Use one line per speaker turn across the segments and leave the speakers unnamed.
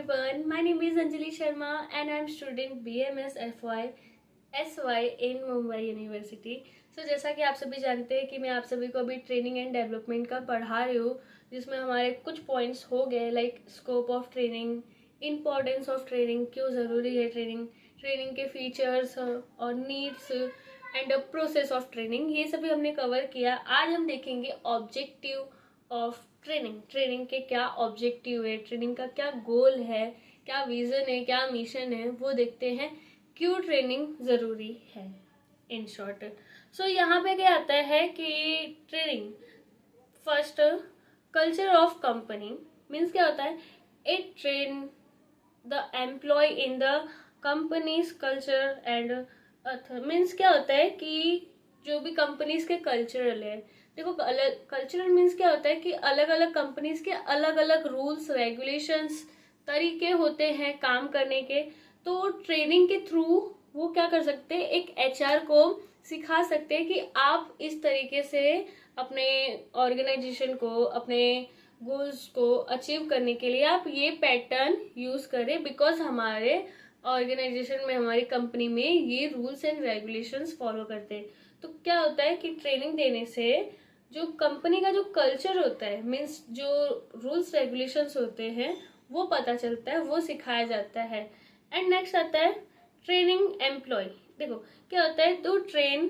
everyone. My name is Anjali Sharma and I am student BMS FY SY in Mumbai university. जैसा कि आप सभी जानते हैं कि मैं आप सभी को अभी ट्रेनिंग एंड डेवलपमेंट का पढ़ा रही हूँ, जिसमें हमारे कुछ पॉइंट्स हो गए like scope of training, importance of training, क्यों ज़रूरी है ट्रेनिंग, ट्रेनिंग के फीचर्स और needs and process of training, ये सभी हमने कवर किया। आज हम देखेंगे ऑब्जेक्टिव ऑफ ट्रेनिंग। ट्रेनिंग के क्या ऑब्जेक्टिव है, ट्रेनिंग का क्या गोल है, क्या विजन है, क्या मिशन है, वो देखते हैं। क्यों ट्रेनिंग ज़रूरी है इन शॉर्ट। यहाँ पे क्या आता है कि training first culture of company means क्या होता है, it train the employ in the company's culture and means क्या होता है कि जो भी कंपनीज के कल्चरल है, देखो कल्चरल मीन्स क्या होता है कि अलग अलग कंपनीज के अलग अलग रूल्स रेगुलेशंस तरीके होते हैं काम करने के। तो ट्रेनिंग के थ्रू वो क्या कर सकते हैं, एक एचआर को सिखा सकते हैं कि आप इस तरीके से अपने ऑर्गेनाइजेशन को, अपने गोल्स को अचीव करने के लिए आप ये पैटर्न यूज करें, बिकॉज हमारे ऑर्गेनाइजेशन में, हमारी कंपनी में ये रूल्स एंड रेगुलेशंस फॉलो करते हैं। तो क्या होता है कि ट्रेनिंग देने से जो कंपनी का जो कल्चर होता है, मीन्स जो रूल्स रेगुलेशंस होते हैं, वो पता चलता है, वो सिखाया जाता है। एंड नेक्स्ट आता है ट्रेनिंग एम्प्लॉय। देखो क्या होता है, to train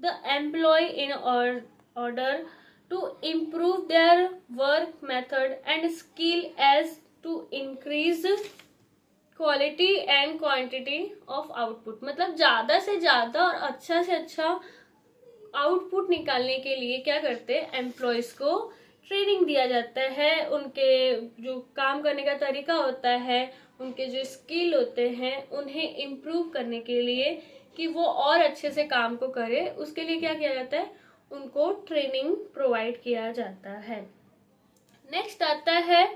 the employ in order to improve their work method and skill as to increase quality and quantity of output. मतलब ज़्यादा से ज़्यादा और अच्छा से अच्छा आउटपुट निकालने के लिए क्या करते हैं, एम्प्लॉयज़ को ट्रेनिंग दिया जाता है। उनके जो काम करने का तरीका होता है, उनके जो स्किल होते हैं, उन्हें इम्प्रूव करने के लिए कि वो और अच्छे से काम को करे, उसके लिए क्या किया जाता है, उनको ट्रेनिंग प्रोवाइड किया जाता है। नेक्स्ट आता है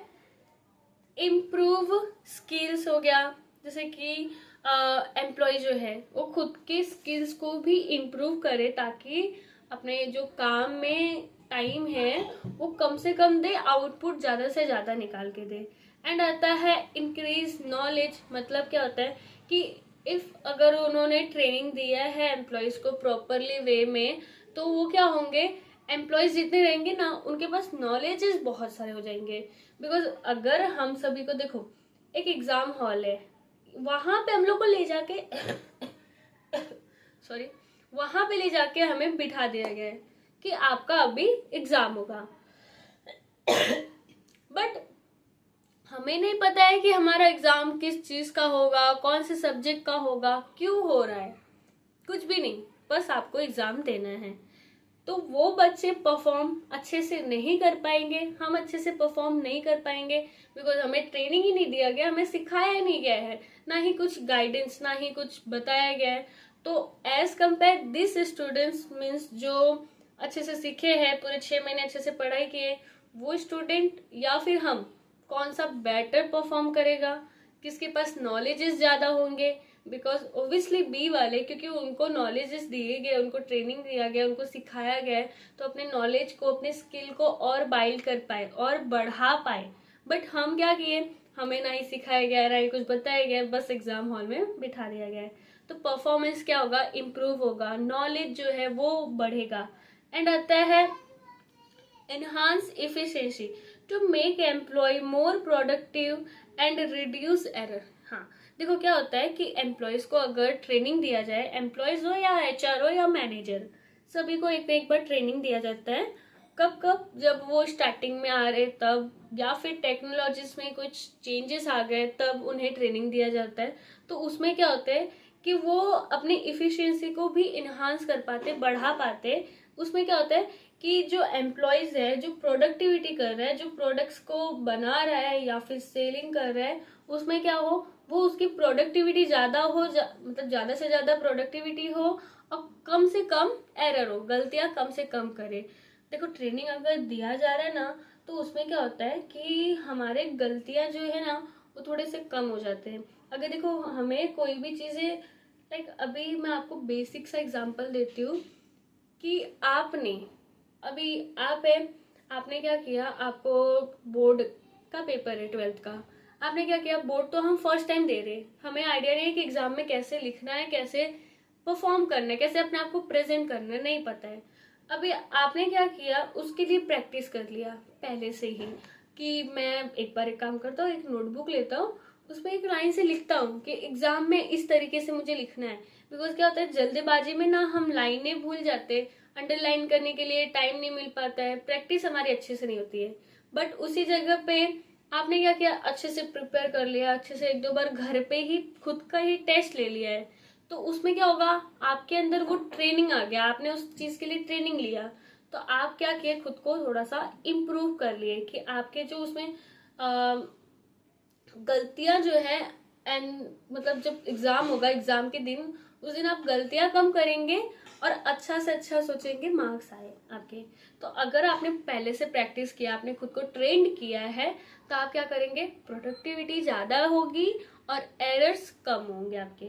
इम्प्रूव स्किल्स हो गया, जैसे कि एम्प्लॉय जो है वो खुद के स्किल्स को भी इम्प्रूव करे ताकि अपने जो काम में टाइम है वो कम से कम दे, आउटपुट ज़्यादा से ज़्यादा निकाल के दे। एंड आता है इंक्रीज नॉलेज। मतलब क्या होता है कि इफ़ अगर उन्होंने ट्रेनिंग दिया है एम्प्लॉयज़ को प्रॉपरली वे में, तो वो क्या होंगे, एम्प्लॉयज़ जितने रहेंगे ना, उनके पास नॉलेजेस बहुत सारे हो जाएंगे। बिकॉज अगर हम सभी को देखो, एक एग्ज़ाम हॉल है, वहाँ पे हम लोग को ले जाके सॉरी वहाँ पे ले जाके हमें बिठा दिया गया है कि आपका अभी एग्ज़ाम होगा। बट हमें नहीं पता है कि हमारा एग्ज़ाम किस चीज़ का होगा, कौन से सब्जेक्ट का होगा, क्यों हो रहा है, कुछ भी नहीं, बस आपको एग्ज़ाम देना है। तो वो बच्चे परफॉर्म अच्छे से नहीं कर पाएंगे, हम अच्छे से परफॉर्म नहीं कर पाएंगे, बिकॉज हमें ट्रेनिंग ही नहीं दिया गया, हमें सिखाया नहीं गया है, ना ही कुछ गाइडेंस, ना ही कुछ बताया गया है। तो as compare this students means जो अच्छे से सीखे हैं, पूरे 6 महीने अच्छे से पढ़ाई किए, वो स्टूडेंट या फिर हम, कौन सा बेटर परफॉर्म करेगा, किसके पास नॉलेजेस ज़्यादा होंगे। बिकॉज ओबियसली बी वाले, क्योंकि उनको नॉलेजेस दिए गए, उनको ट्रेनिंग दिया गया, उनको सिखाया गया है, तो अपने नॉलेज को, अपने स्किल को और बाइल्ड कर पाए और बढ़ा पाए। बट हम क्या किए, हमें ना ही सिखाया गया, ना ही कुछ बताया गया, बस एग्जाम हॉल में बिठा दिया गया है। तो परफॉर्मेंस क्या होगा, इम्प्रूव होगा, नॉलेज जो है वो बढ़ेगा। एंड आता है enhance efficiency to make employee more productive and reduce error। हाँ, देखो क्या होता है कि एम्प्लॉयज़ को अगर ट्रेनिंग दिया जाए, एम्प्लॉयज़ हो या एचआर हो या मैनेजर, सभी को एक ना एक बार ट्रेनिंग दिया जाता है। कब कब, जब वो स्टार्टिंग में आ रहे तब, या फिर टेक्नोलॉजीज में कुछ चेंजेस आ गए तब उन्हें ट्रेनिंग दिया जाता है। तो उसमें क्या होता है कि वो अपनी इफ़िशियंसी को भी इन्हांस कर पाते, बढ़ा पाते। उसमें क्या होता है कि जो एम्प्लॉयज़ है, जो प्रोडक्टिविटी कर रहा है, जो प्रोडक्ट्स को बना रहा है या फिर सेलिंग कर रहा है, उसमें क्या हो, वो उसकी प्रोडक्टिविटी ज़्यादा हो, मतलब ज़्यादा से ज़्यादा प्रोडक्टिविटी हो और कम से कम एरर हो, गलतियाँ कम से कम करे। देखो ट्रेनिंग अगर दिया जा रहा है ना, तो उसमें क्या होता है कि हमारे गलतियाँ जो है ना, वो थोड़े से कम हो जाते हैं। अगर देखो हमें कोई भी चीज़ें, लाइक अभी मैं आपको बेसिक सा एग्जांपल देती हूँ कि अभी आप है, आपने क्या किया, आपको बोर्ड का पेपर है 12th का, आपने क्या किया, बोर्ड तो हम फर्स्ट टाइम दे रहे, हमें आइडिया नहीं है कि एग्जाम में कैसे लिखना है, कैसे परफॉर्म करना है, कैसे अपने आप को प्रेजेंट करना है, नहीं पता है। अभी आपने क्या किया, उसके लिए प्रैक्टिस कर लिया पहले से ही कि मैं एक बार एक काम करता हूँ, एक नोटबुक लेता हूँ, उसमें एक लाइन से लिखता हूँ कि एग्जाम में इस तरीके से मुझे लिखना है। बिकॉज क्या होता है, जल्दबाजी में ना हम लाइनें भूल जाते, अंडरलाइन करने के लिए टाइम नहीं मिल पाता है, प्रैक्टिस हमारी अच्छे से नहीं होती है। बट उसी जगह पे आपने क्या किया, अच्छे से प्रिपेयर कर लिया, अच्छे से एक दो बार घर पे ही खुद का ही टेस्ट ले लिया है, तो उसमें क्या होगा, आपके अंदर वो ट्रेनिंग आ गया, आपने उस चीज के लिए ट्रेनिंग लिया, तो आप क्या किए, खुद को थोड़ा सा इम्प्रूव कर लिए कि आपके जो उसमें गलतियां जो है, एंड मतलब जब एग्जाम होगा, एग्जाम के दिन, उस दिन आप गलतियां कम करेंगे और अच्छा से अच्छा सोचेंगे, मार्क्स आए आपके। तो अगर आपने पहले से प्रैक्टिस किया, आपने खुद को ट्रेंड किया है, तो आप क्या करेंगे, प्रोडक्टिविटी ज्यादा होगी और एरर्स कम होंगे आपके।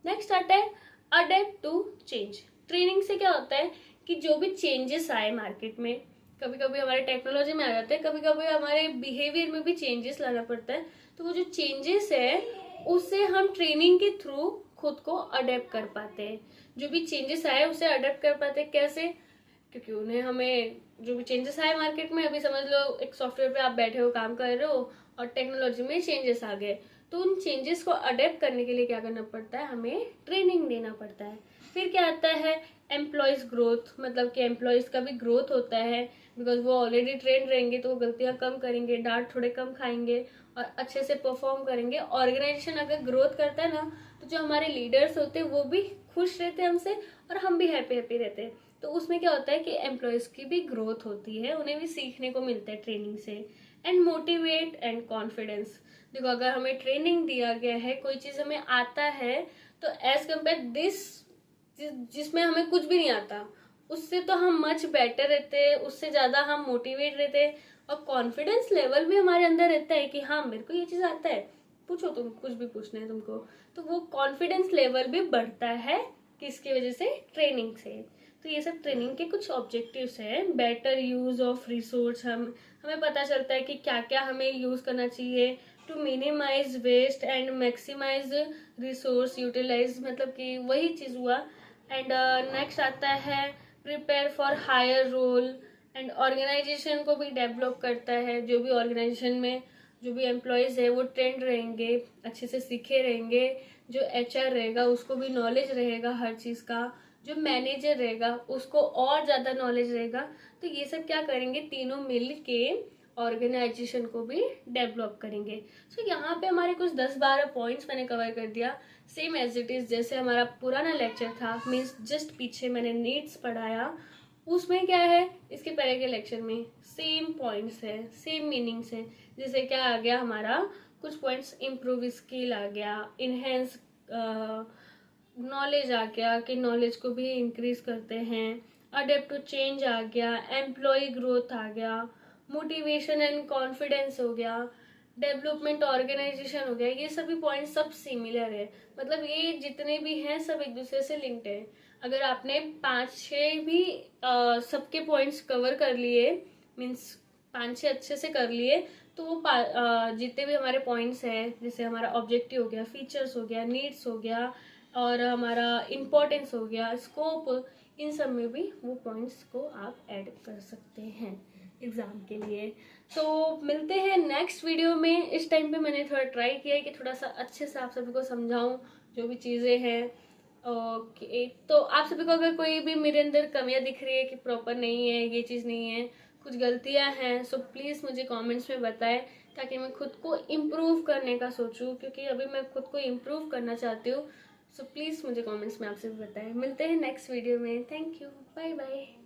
नेक्स्ट आता है अडेप्ट टू चेंज। ट्रेनिंग से क्या होता है कि जो भी चेंजेस आए मार्केट में, कभी कभी हमारे टेक्नोलॉजी में आ जाते हैं, कभी कभी हमारे बिहेवियर में भी चेंजेस लाना पड़ता है, तो वो जो चेंजेस है उससे हम ट्रेनिंग के थ्रू खुद को अडेप्ट कर पाते हैं। जो भी चेंजेस आए उसे अडेप्ट कर पाते हैं, कैसे, क्योंकि उन्हें हमें जो भी चेंजेस आए मार्केट में, अभी समझ लो एक सॉफ्टवेयर पे आप बैठे हो, काम कर रहे हो और टेक्नोलॉजी में चेंजेस आ गए, तो उन चेंजेस को अडेप्ट करने के लिए क्या करना पड़ता है, हमें ट्रेनिंग देना पड़ता है। फिर क्या आता है एम्प्लॉयज ग्रोथ, मतलब कि एम्प्लॉयज का भी ग्रोथ होता है, बिकॉज वो ऑलरेडी ट्रेन रहेंगे तो वो गलतियां कम करेंगे, डांट थोड़े कम खाएंगे और अच्छे से परफॉर्म करेंगे। ऑर्गेनाइजेशन अगर ग्रोथ करता है ना, तो जो हमारे लीडर्स होते हैं वो भी खुश रहते हैं हमसे और हम भी हैप्पी हैप्पी रहते हैं। तो उसमें क्या होता है कि एम्प्लॉयज की भी ग्रोथ होती है, उन्हें भी सीखने को मिलता है ट्रेनिंग से। एंड मोटिवेट एंड कॉन्फिडेंस, देखो अगर हमें ट्रेनिंग दिया गया है, कोई चीज हमें आता है, तो एज कम्पेयर दिस जिसमें हमें कुछ भी नहीं आता, उससे तो हम मच बेटर रहते, उससे ज्यादा हम मोटिवेट रहते और कॉन्फिडेंस लेवल भी हमारे अंदर रहता है कि हाँ मेरे को ये चीज आता है, पूछो तुम कुछ भी पूछना है तुमको, तो वो कॉन्फिडेंस लेवल भी बढ़ता है किसकी वजह से, ट्रेनिंग से। तो ये सब ट्रेनिंग के कुछ ऑब्जेक्टिव्स हैं। बेटर यूज ऑफ रिसोर्स, हमें पता चलता है कि क्या क्या हमें यूज करना चाहिए to minimise waste and maximise resource utilise, मतलब कि वही चीज हुआ। एंड नेक्स्ट आता है prepare for higher role, and organisation को भी डेवलप करता है। जो भी ऑर्गेनाइजेशन में जो भी एम्प्लॉयज है वो ट्रेंड रहेंगे, अच्छे से सीखे रहेंगे, जो एचआर रहेगा उसको भी नॉलेज रहेगा हर चीज का, जो मैनेजर रहेगा उसको और ज्यादा नॉलेज रहेगा। तो ये सब क्या करेंगे, तीनों मिल के ऑर्गेनाइजेशन को भी डेवलप करेंगे। सो यहाँ पे हमारे कुछ 10-12 पॉइंट्स मैंने कवर कर दिया, सेम एज इट इज जैसे हमारा पुराना लेक्चर था, मीन्स जस्ट पीछे मैंने नीड्स पढ़ाया, उसमें क्या है, इसके पहले के लेक्चर में सेम पॉइंट्स है, सेम मीनिंग्स है। जैसे क्या आ गया हमारा, कुछ पॉइंट्स, इम्प्रूव स्किल आ गया, इनहेंस नॉलेज आ गया कि नॉलेज को भी इंक्रीज करते हैं, अडेप्ट टू चेंज आ गया, एम्प्लॉय ग्रोथ आ गया, मोटिवेशन एंड कॉन्फिडेंस हो गया, डेवलपमेंट ऑर्गेनाइजेशन हो गया। ये सभी पॉइंट सब सिमिलर है, मतलब ये जितने भी हैं सब एक दूसरे से लिंक्ड है। अगर आपने 5-6 भी सबके पॉइंट्स कवर कर लिए, मीन्स 5-6 अच्छे से कर लिए, तो वो जितने भी हमारे पॉइंट्स हैं, जैसे हमारा ऑब्जेक्टिव हो गया, फीचर्स हो गया, नीड्स हो गया और हमारा इम्पोर्टेंस हो गया, स्कोप, इन सब में भी वो पॉइंट्स को आप ऐड कर सकते हैं एग्जाम के लिए। तो मिलते हैं नेक्स्ट वीडियो में। इस टाइम पे मैंने थोड़ा ट्राई किया है कि थोड़ा सा अच्छे से आप सभी को समझाऊं जो भी चीज़ें हैं। ओके, तो आप सभी को अगर कोई भी मेरे अंदर कमियां दिख रही है कि प्रॉपर नहीं है, ये चीज़ नहीं है, कुछ गलतियां हैं, सो प्लीज़ मुझे कमेंट्स में बताएं, ताकि मैं खुद को इम्प्रूव करने का सोचूं, क्योंकि अभी मैं खुद को इम्प्रूव करना चाहती हूँ। सो प्लीज़ मुझे कमेंट्स में आपसे भी बताएं। मिलते हैं नेक्स्ट वीडियो में। Thank you, bye bye.